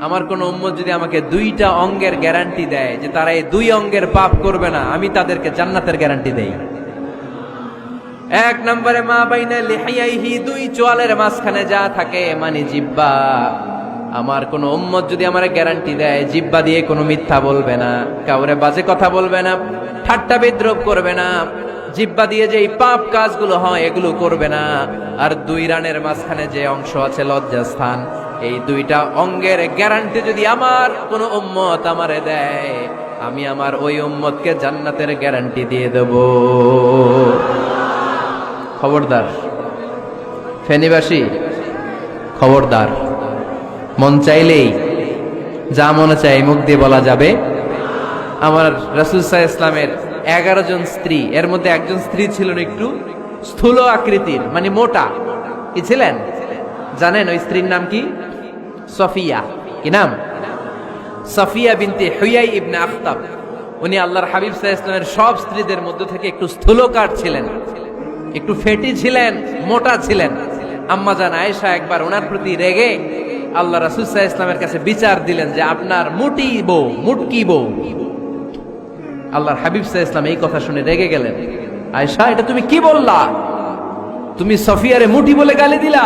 আমার কোন উম্মত যদি আমাকে দুইটা অঙ্গের গ্যারান্টি দেয় যে তারা এই দুই অঙ্গের পাপ করবে না, আমি তাদেরকে জান্নাতের গ্যারান্টি দেই। এক নম্বরে মা বাইনা লিহিয়াইহি, দুই চোয়ালের মাঝখানে যা থাকে মানে জিহ্বা। আমার কোন উম্মত যদি আমারে গ্যারান্টি দেয় জিহ্বা দিয়ে কোনো মিথ্যা বলবে না, কাউরে বাজে কথা বলবে না, ঠাট্টা বিদ্রূপ করবে না, জিহ্বা দিয়ে যে এই পাপ কাজগুলো হয় এগুলো করবে না, আর দুই রানের মাঝখানে যে অংশ আছে লজ্জাস্থান, এই দুইটা অঙ্গের গ্যারান্টি যদি আমার কোন উম্মত আমারে দেয়, আমি আমার ওই উম্মতকে জান্নাতের গ্যারান্টি দিয়ে দেব। খবরদার ফেনীবাসী, খবরদার। মন চাইলেই যা মনে চাই মুখ দিয়ে বলা যাবে। আমার রাসূল সাল্লাল্লাহু আলাইহি ইসলামের 11 জন স্ত্রী, এর মধ্যে একজন স্ত্রী ছিলেন একটু স্থূল আকৃতির, মানে মোটা। কি ছিলেন জানেন? ওই স্ত্রীর নাম কি? সফিয়া। কি নাম? সফিয়া বিনতে হুয়াই ইবনে আখতাব। উনি আল্লাহর হাবিব সাল্লাল্লাহু আলাইহি ইসলামের সব স্ত্রীদের মধ্যে থেকে একটু স্থূলকার ছিলেন, একটু ফেটি ছিলেন, মোটা ছিলেন। আম্মা জান আয়েশা একবার ওনার প্রতি রেগে আল্লাহ রাসূল সাল্লাল্লাহু আলাইহি ইসলামের কাছে বিচার দিলেন যে আপনার মুটি বউ, মুটকি বউ। আল্লাহর হাবিব সাল্লাল্লাহু আলাইহি ইসলাম এই কথা শুনে রেগে গেলেন। আয়েশা, এটা তুমি কি বললা? তুমি সফিয়ারে মুটি বলে গালি দিলা।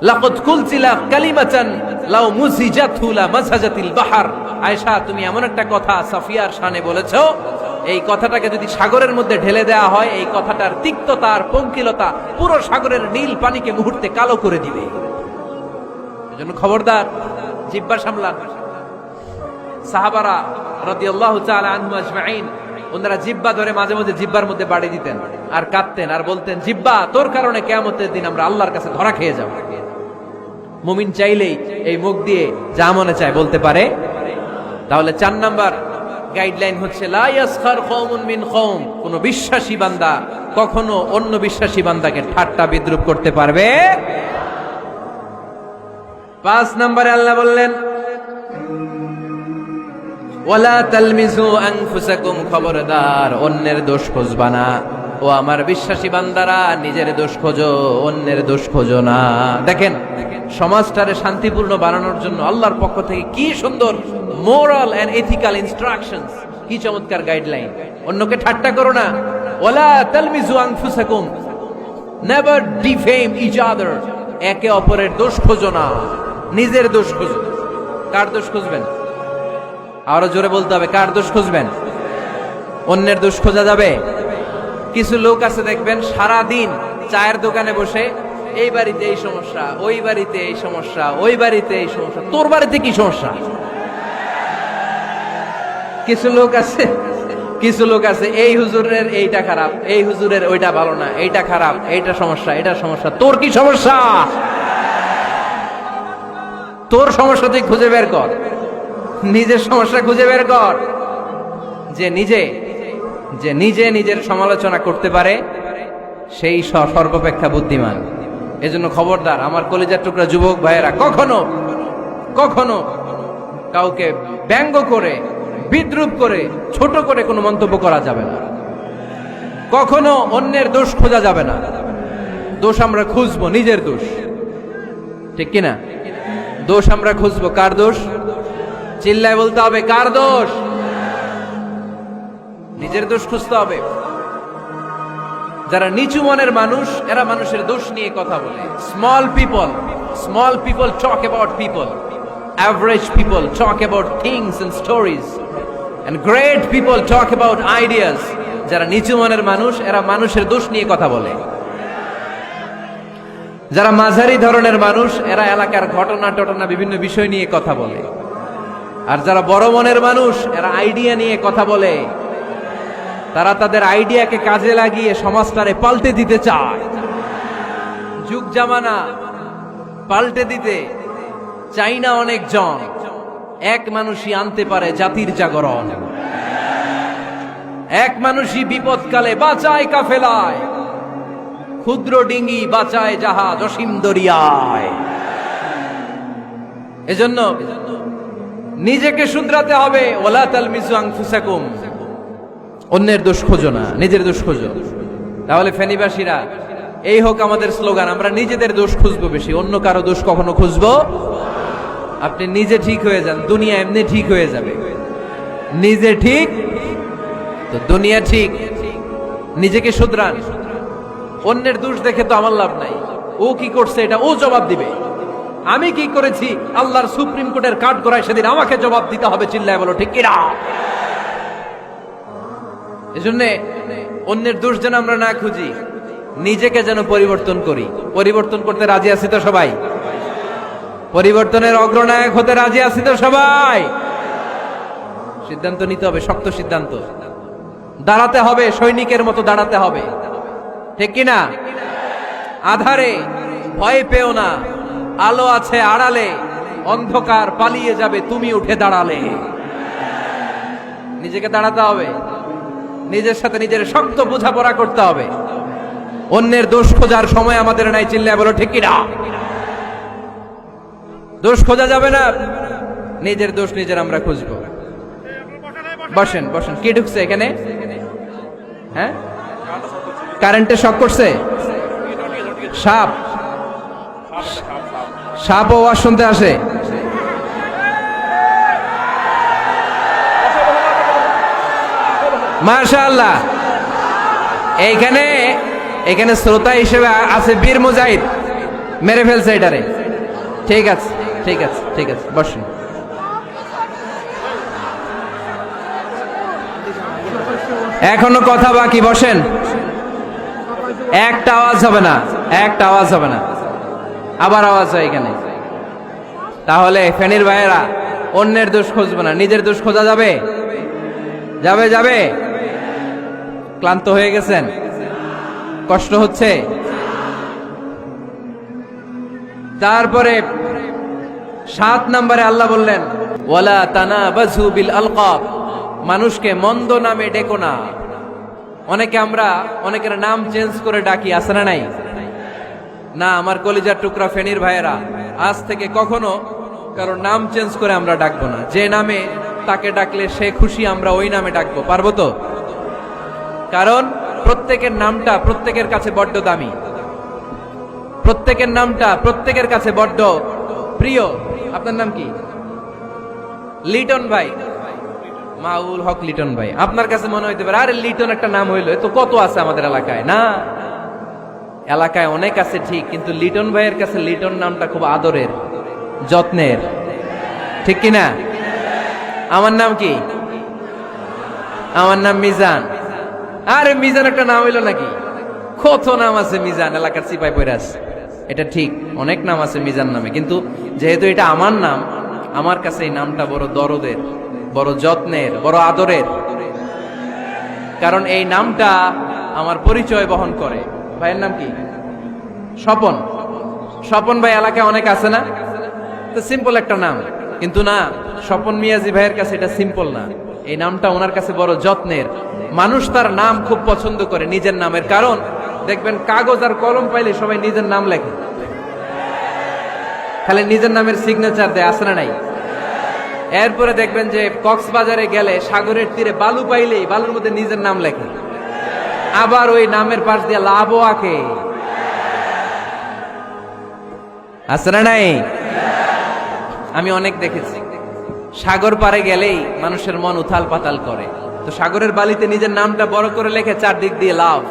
লাকাদ কুলতিলা কালিমাতান লাউ মুজিজাতহু লা মাসাজাতিল বাহর। আয়েশা, তুমি এমন একটা কথা সফিয়ার শানে বলেছো, এই কথাটাকে যদি সাগরের মধ্যে ঢেলে দেওয়া হয়, এই কথাটার তিক্ততা আর পঙ্কিলতা পুরো সাগরের নীল পানিকে মুহূর্তে কালো করে দিবে। এজন্য খবরদার, জিহ্বা সামলান। সাহাবারা রাদিয়াল্লাহু তাআলা আনহুম আজমাইন, ওনারা জিহ্বা ধরে মাঝে মাঝে জিহ্বার মধ্যে বাড়ি দিতেন আর কাঁদতেন আর বলতেন, জিহ্বা, তোর কারণে কিয়ামতের দিন আমরা আল্লাহর কাছে ধরা খেয়ে যাব। মুমিন চাইলেই এই মুখ দিয়ে যা মনে চায় বলতে পারে। তাহলে 4 নাম্বার গাইডলাইন হচ্ছে লা ইয়াসখার কওমুন মিন কওম, কোন বিশ্বাসী বান্দা কখনো অন্য বিশ্বাসী বান্দাকে ঠাট্টা বিদ্রূপ করতে পারবে। 5 নম্বরে আল্লাহ বললেন ওয়ালা তালমিজু আনফুসাকুম, খবরদার অন্যের দোষ খুঁজবা না। ও আমার বিশ্বাসী বান্দারা, নিজের দোষ খোঁজো, অন্যের দোষ খোঁজো না। দেখেন সমাজটারে শান্তিপূর্ণ বানানোর জন্য আল্লাহর পক্ষ থেকে কি সুন্দর মোরাল এন্ড এথিক্যাল ইনস্ট্রাকশনস, কি চমৎকার গাইডলাইন। অন্যকে ঠাট্টা করো না। ওয়ালা তালমিজু আনফুসাকুম, নেভার ডিফেম ইচ আদার, একে অপরের দোষ খোঁজো না, নিজের দোষ খোঁজো। কার দোষ খুঁজবেন? আরো জোরে বলতে হবে, কার দোষ খুঁজবেন? অন্যের দোষ খোঁজা যাবে? কিছু লোক আছে দেখবেন সারা দিন চায়ের দোকানে বসে এই বাড়িতে এই সমস্যা, ওই বাড়িতে এই সমস্যা, ওই বাড়িতে এই সমস্যা, তোর বাড়িতে কি সমস্যা? কিছু লোক আছে এই হুজুরের এইটা খারাপ, এই হুজুরের ওইটা ভালো না, এইটা খারাপ, এইটা সমস্যা, এটা সমস্যা, তোর কি সমস্যা? তোর সমস্যা তুই খুঁজে বের কর, নিজের সমস্যা খুঁজে বের কর। যে নিজে নিজের সমালোচনা করতে পারে সেই সর্বাপেক্ষা বুদ্ধিমান। এজন্য খবরদার আমার কলিজার টুকরা যুবক ভাইয়েরা, কখনো কাউকে ব্যঙ্গ করে, বিদ্রূপ করে, ছোট করে কোনো মন্তব্য করা যাবে না। কখনো অন্যের দোষ খোঁজা যাবে না। দোষ আমরা খুঁজবো, নিজের দোষ, ঠিক কিনা? দোষ আমরা খুঁজবো। কার দোষ? চিল্লায় বলতে হবে, কার দোষ? নিজের দোষ খুঁজতে হবে। যারা নিচু মনের মানুষ, এরা মানুষের দোষ নিয়ে কথা বলে। Small people talk about people, average people talk about things and stories, and great people talk about ideas. যারা নিচু মনের মানুষ, এরা মানুষের দোষ নিয়ে কথা বলে। যারা মাঝারি ধরনের মানুষ, এরা এলাকার ঘটনা বিভিন্ন বিষয় নিয়ে কথা বলে। আর যারা বড় মনের মানুষ, এরা আইডিয়া নিয়ে কথা বলে। তারা তাদের আইডিয়াকে কাজে লাগিয়ে সমাজটারে পাল্টে দিতে চায়। যুগ জামানা পাল্টে দিতে চাই না অনেকজন, এক মানুষই আনতে পারে জাতির জাগরণ। এক মানুষই বিপদকালে বাঁচায় কাফেলায়, ক্ষুদ্র ডিঙ্গি বাঁচায় জাহাজ অসীম দরিয়ায়। এজন্য নিজেকে শুধরাতে হবে। ওয়ালা তালমিজু আনফুসাকুম, অন্যের দোষ খোঁজো না, নিজের দোষ খোঁজো। তাহলে ফেনীবাসীরা, এই হোক আমাদের স্লোগান, আমরা নিজেদের দোষ খুঁজবো বেশি, অন্য কারো দোষ কখনো খুঁজবো। আপনি নিজে ঠিক হয়ে যান, দুনিয়া এমনি ঠিক হয়ে যাবে। নিজে ঠিক তো দুনিয়া ঠিক। নিজেকে শুধরান। অন্যের দোষ দেখে তো আমার লাভ নাই। ও কি করছে এটা ও জবাব দিবে। আমি কি করেছি আল্লাহর সুপ্রিম কোর্টের কাঠ গড়ায় সেদিন আমাকে জবাব দিতে হবে। চিল্লায় বলো ঠিক কিনা? এজন্য অন্যের দোষ যেন আমরা না খুঁজি, নিজেকে যেন পরিবর্তন করি। পরিবর্তন করতে রাজি আছি তো সবাই? পরিবর্তনের অগ্রনায়ক হতে রাজি আছি তো সবাই? সিদ্ধান্ত নিতে হবে, শক্ত সিদ্ধান্ত। দাঁড়াতে হবে, সৈনিকের মতো দাঁড়াতে হবে, ঠিক কিনা? আধারে ভয় পেও না, আলো আছে আড়ালে, অন্ধকার পালিয়ে যাবে তুমি উঠে দাঁড়ালে। নিজেকে দাঁড়াতে হবে, নিজের সাথে নিজের শক্ত বোঝাপড়া করতে হবে। অন্যের দোষ খোঁজার সময় আমাদের নাই। চিল্লায় বলো ঠিক কিনা? দোষ খোঁজা যাবে না, নিজের দোষ নিজের আমরা খুঁজবো। বসেন বসেন। কি ঢুকছে এখানে? হ্যাঁ, কারেন্টে শক করছে। সাপ, সাপ আওয়াজ শুনতে আসে। মাশাআল্লাহ। এইখানে এখানে শ্রোতা হিসেবে আছে বীর মুজাহিদ, মেরে ফেলছে এটারে। ঠিক আছে ঠিক আছে ঠিক আছে, বসেন। এখনো কথা বাকি, বসেন। একটা আওয়াজ হবে না, একটা আওয়াজ হবে না। আবার আওয়াজ হয় এখানে। তাহলে ফেনীর ভাইয়েরা অন্যের দোষ খুঁজবে না, নিজের দোষ খোঁজা যাবে? যাবে যাবে? ক্লান্ত হয়ে গেছেন? কষ্ট হচ্ছে? তারপরে 7 নম্বরে আল্লাহ বললেন ওয়ালা তানাবাযু বিল আলকাব, মানুষকে মন্দ নামে ডেকো না। আমরা অনেকের নাম চেঞ্জ করে ডাকি, আছে না নাই? না, আমার কলিজার টুকরা ফেনীর ভাইয়েরা, আজ থেকে কখনো কারো নাম চেঞ্জ করে আমরা ডাকবো না। যে নামে তাকে ডাকলে সে খুশি, আমরা ওই নামে ডাকবো। পারবো তো? কারণ প্রত্যেকের নামটা প্রত্যেকের কাছে বড্ড দামি, প্রত্যেকের নামটা প্রত্যেকের কাছে বড্ড প্রিয়। আপনার নাম কি? লিটন ভাই, মাউল হক লিটন ভাই। আপনার কাছে মনে হইতে পারে আরে লিটন একটা নাম হইলো, তো কত আছে আমাদের এলাকায়। না, এলাকায় অনেক আছে ঠিক, কিন্তু লিটন ভাইয়ের কাছে লিটন নামটা খুব আদরের, যত্নের, ঠিক কিনা? আমার নাম কি? আমার নাম মিজান। আরে মিজান একটা নাম হইলো নাকি? কত নাম আছে মিজান, এলাকার সিপাই পয়রাস। এটা ঠিক, অনেক নাম আছে মিজান নামে, কিন্তু যেহেতু এটা আমার নাম, আমার কাছে এই নামটা বড় দরদের, বড় যত্নের, বড় আদরের। কারণ এই নামটা আমার পরিচয় বহন করে। ভাইয়ের নাম কি? স্বপন। স্বপন ভাই এলাকায় অনেক আছে না? তো সিম্পল একটা নাম, কিন্তু না, স্বপন মিয়াজি ভাইয়ের কাছে এটা সিম্পল না। এই নামটা ওনার কাছে বড় যত্নের। মানুষ তার নাম খুব পছন্দ করে, নিজের নামের। কারণ দেখবেন কাগজ আর কলম পাইলে সবাই নিজের নাম লেখে, খালি নিজের নামের সিগনেচার দেয়, আছে না নাই? এরপরে দেখবেন যে কক্সবাজারে গেলে সাগরের তীরে বালু পাইলেই বালুর মধ্যে নিজের নাম লেখে, আবার ওই নামের পাশ দিয়ে লাভও আঁকে, আছে না নাই? আমি অনেক দেখেছি, সাগর পারে গেলেই মানুষের মন উথাল পাতাল করে। তো সাগরের বালিতে নিজের নামটা বড় করে লেখে চারদিক দিয়ে লাভ,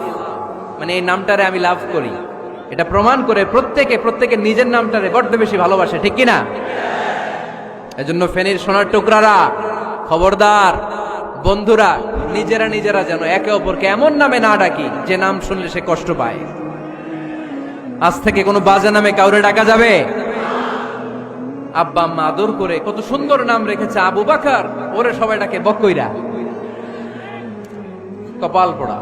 মানে এই নামটারে আমি লাভ করি। এটা প্রমাণ করে প্রত্যেকে নিজের নামটারে বড্ড বেশি ভালোবাসে, ঠিক কিনা? এজন্য ফেনীর সোনার টুকরারা, খবরদার বন্ধুরা, নিজেরা যেন একে অপরকে এমন নামে না ডাকি যে নাম শুনলে সে কষ্ট পায়। আজ থেকে কোনো বাজে নামে কাউরে ডাকা যাবে? আব্বা আম্মা আদর করে কত সুন্দর নাম রেখেছে, আবু বাকার, ওরে সবাই ডাকে বকইরা, কপাল পোড়া।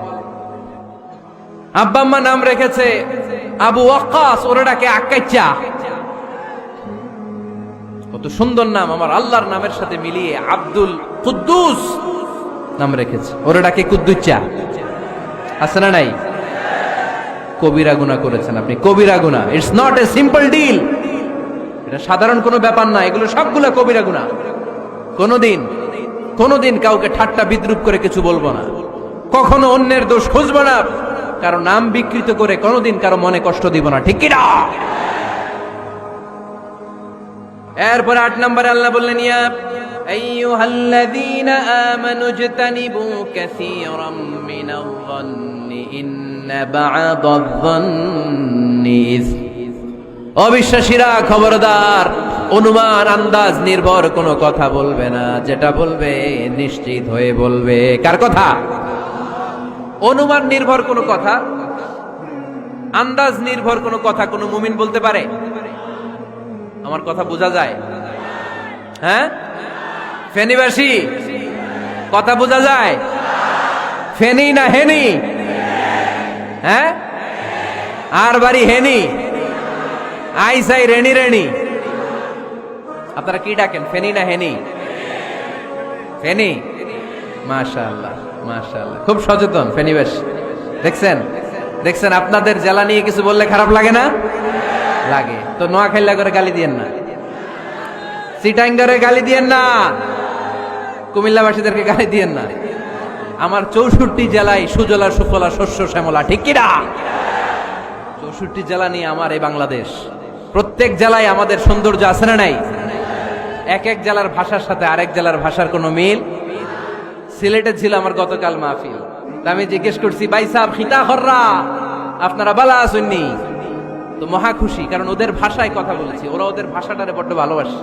আব্বা আম্মা নাম রেখেছে আবু ওয়াক্কাস, ওরে ডাকে আক্কাইচা। কত সুন্দর নাম আমার আল্লাহর নামের সাথে মিলিয়ে আব্দুল কুদ্দুস নাম রেখেছে, ওরে ডাকে কুদ্দুচ্চা। আছে না নাই? কবিরা গুনাহ করেছেন আপনি, কবিরা গুনাহ। It's not a simple deal, এটা সাধারণ কোনো ব্যাপার না, এগুলো সবগুলো কবিরা গুনাহ। কোনোদিন কাউকে ঠাট্টা বিদ্রুপ করে কিছু বলবো না, কখনো অন্যের দোষ খুঁজবো না, কারো নাম বিকৃত করে কোনোদিন কারো মনে কষ্ট দিব না, ঠিক কি না? এরপরে 8 নম্বরে আল্লাহ বললেন ইয়া আইয়ুহাল্লাযীনা আমানু ইজতানিবু কাসীরাম মিনায-যন্নি ইন্না বা'দায-যন্নি ইসম। অবিশ্বাসীরা খবরদার, অনুমান আন্দাজ নির্ভর কোনো কথা বলবে না, যেটা বলবে নিশ্চিত হয়ে বলবে। কার কথা? অনুমান নির্ভর কোনো কথা, আন্দাজ নির্ভর কোনো কথা কোনো মুমিন বলতে পারে? আমার কথা বোঝা যায়? হ্যাঁ, ফেনীবাসী কথা বোঝা যায়? ফেনী না হেনি? হ্যাঁ, আর বাড়ি হেনি, আইসাই রেনি রেনি। আপনারা কি ডাকেন, ফেনী না হেনি? ফেনী। মাশাআল্লাহ মাশাআল্লাহ, খুব সচেতন ফেনীবাসী। দেখছেন দেখছেন, আপনাদের জেলা নিয়ে কিছু বললে খারাপ লাগে না? লাগে। তো নোয়াখালী করে গালি দিয়েন না, চিটাঙ্গারে গালি দিয়েন না, কুমিল্লাবাসীদেরকে গালি দিয়েন না। আমার 64 জেলায় সুজলা সুফলা শস্য শ্যামলা, ঠিক কিনা? 64 জেলা নিয়ে আমার এই বাংলাদেশ। প্রত্যেক জেলায় আমাদের সৌন্দর্য আছে না নাই? এক এক জেলার ভাষার সাথে আরেক জেলার ভাষার কোনো মিল। সিলেটে ছিল আমার গতকাল মাহফিল, আমি জিজ্ঞেস করছি ভাই সাহেব খিতা খররা, আপনারা বালা আসেননি? তো মহা খুশি, কারণ ওদের ভাষায় কথা বলেছি, ওরা ওদের ভাষাটারে বড্ড ভালোবাসে।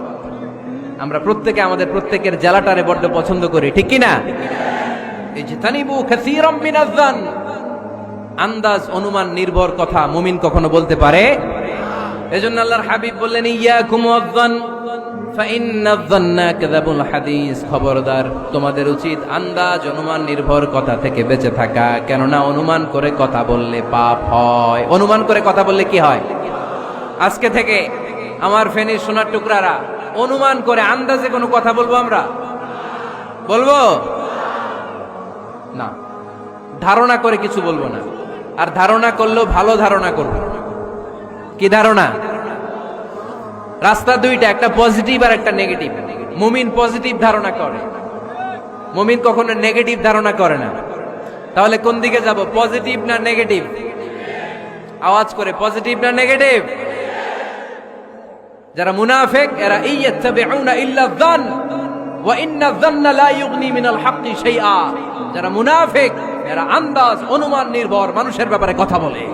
আমরা প্রত্যেকে আমাদের প্রত্যেকের জেলাটারে বড্ড পছন্দ করি, ঠিক কিনা? ইজতানিবু কাসীরাম মিনায-যন, আন্দাজ অনুমান নির্ভর কথা মুমিন কখনো বলতে পারে? এজন্য আল্লাহর হাবিব বললেন ইয়াকুম ওয়ায-যন ফাইন্নায-যন্না কাযাবুল হাদিস। খবরদার, তোমাদের উচিত আন্দাজ অনুমান নির্ভর কথা থেকে বেঁচে থাকা, কেননা অনুমান করে কথা বললে পাপ হয়। অনুমান করে কথা বললে কি হয়? আজকে থেকে আমার ফেনীর সোনার টুকরারা অনুমান করে আন্দাজে কোনো কথা বলবো আমরা? বলবো না। ধারণা করে কিছু বলবো না, আর ধারণা করলেও ভালো ধারণা করব। কি ধারণা? রাস্তা দুইটা, একটা পজিটিভ আর একটা নেগেটিভ। মুমিন পজিটিভ ধারণা করে, মুমিন কখনো নেগেটিভ ধারণা করে না। তাহলে কোন দিকে যাব, পজিটিভ না নেগেটিভ? আওয়াজ করে, পজিটিভ না নেগেটিভ? যারা মুনাফিক এরা ইয়াত্তাবিউনা ইল্লা যন ওয়া ইন্না যন্না লা ইগনি মিনাল হাক্কি শাইআ। যারা মুনাফিক এরা আন্দাজ অনুমান নির্ভর মানুষের ব্যাপারে কথা বলে,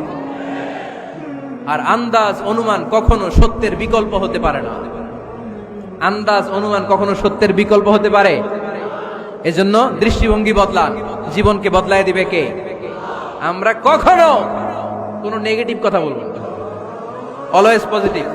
আর আন্দাজ অনুমান কখনো সত্যের বিকল্প হতে পারে না। আন্দাজ অনুমান কখনো সত্যের বিকল্প হতে পারে? এজন্য দৃষ্টিভঙ্গি বদলান, জীবনকে বদলায় দিবে কে? আমরা কখনো কোনো নেগেটিভ কথা বলবো না, অলওয়েজ পজিটিভ।